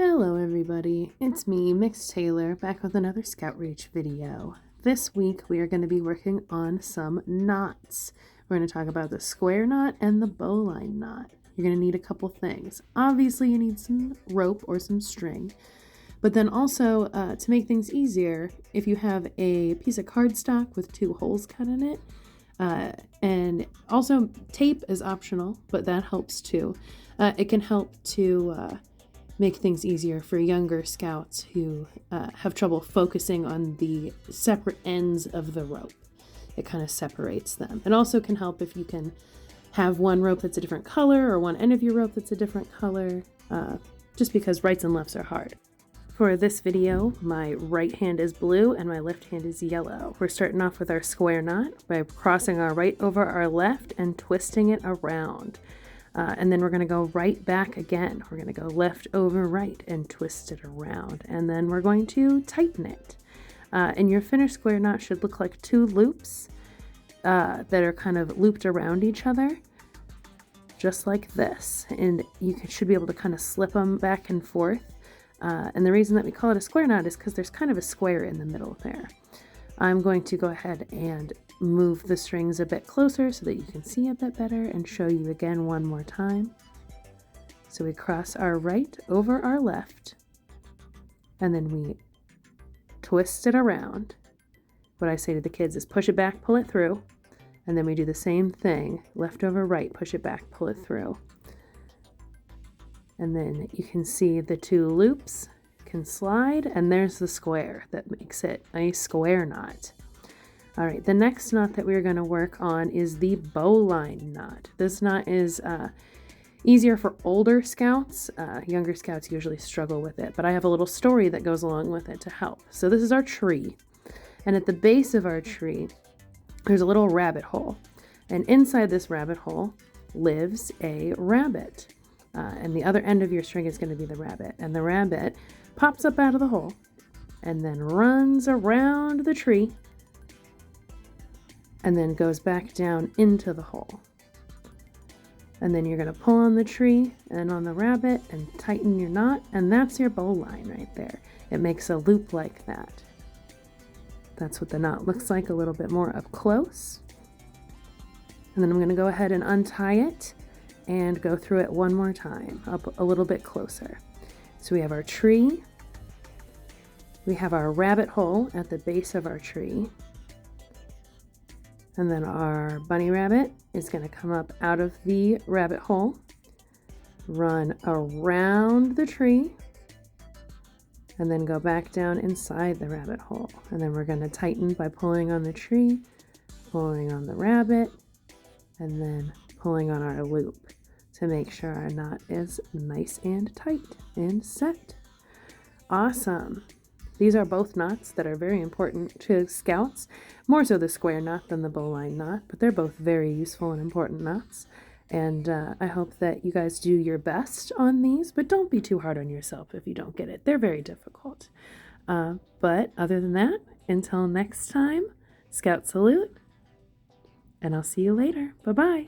Hello everybody, it's me, Mix Taylor, back with another Scout Reach video. This week we are going to be working on some knots. We're going to talk about the square knot and the bowline knot. You're going to need a couple things. Obviously you need some rope or some string, but then also to make things easier, if you have a piece of cardstock with 2 holes cut in it, and also tape is optional, but that helps too. It can help to make things easier for younger scouts who have trouble focusing on the separate ends of the rope. It kind of separates them. It also can help if you can have one rope that's a different color or one end of your rope that's a different color, just because rights and lefts are hard. For this video, my right hand is blue and my left hand is yellow. We're starting off with our square knot by crossing our right over our left and twisting it around. And then we're going to go right back again. We're going to go left over right and twist it around. And then we're going to tighten it. And your finished square knot should look like 2 loops that are kind of looped around each other, just like this. And you should be able to kind of slip them back and forth. And the reason that we call it a square knot is because there's kind of a square in the middle there. I'm going to go ahead and move the strings a bit closer so that you can see a bit better and show you again one more time. So we cross our right over our left and then we twist it around. What I say to the kids is push it back, pull it through, and then we do the same thing, left over right, push it back, pull it through. And then you can see the 2 loops can slide, and there's the square that makes it a square knot. All right, the next knot that we're going to work on is the bowline knot. This knot is easier for older scouts. Younger scouts usually struggle with it, but I have a little story that goes along with it to help. So this is our tree, and at the base of our tree, there's a little rabbit hole, and inside this rabbit hole lives a rabbit. And the other end of your string is going to be the rabbit, and the rabbit pops up out of the hole and then runs around the tree and then goes back down into the hole. And then you're going to pull on the tree and on the rabbit and tighten your knot, and that's your bowline right there. It makes a loop like that. That's what the knot looks like a little bit more up close. And then I'm going to go ahead and untie it and go through it one more time, up a little bit closer. So we have our tree, we have our rabbit hole at the base of our tree, and then our bunny rabbit is going to come up out of the rabbit hole, run around the tree, and then go back down inside the rabbit hole. And then we're going to tighten by pulling on the tree, pulling on the rabbit, and then pulling on our loop to make sure our knot is nice and tight and set. Awesome. These are both knots that are very important to scouts, more so the square knot than the bowline knot, but they're both very useful and important knots. And I hope that you guys do your best on these, but don't be too hard on yourself if you don't get it. They're very difficult. But other than that, until next time, Scout salute, and I'll see you later. Bye-bye.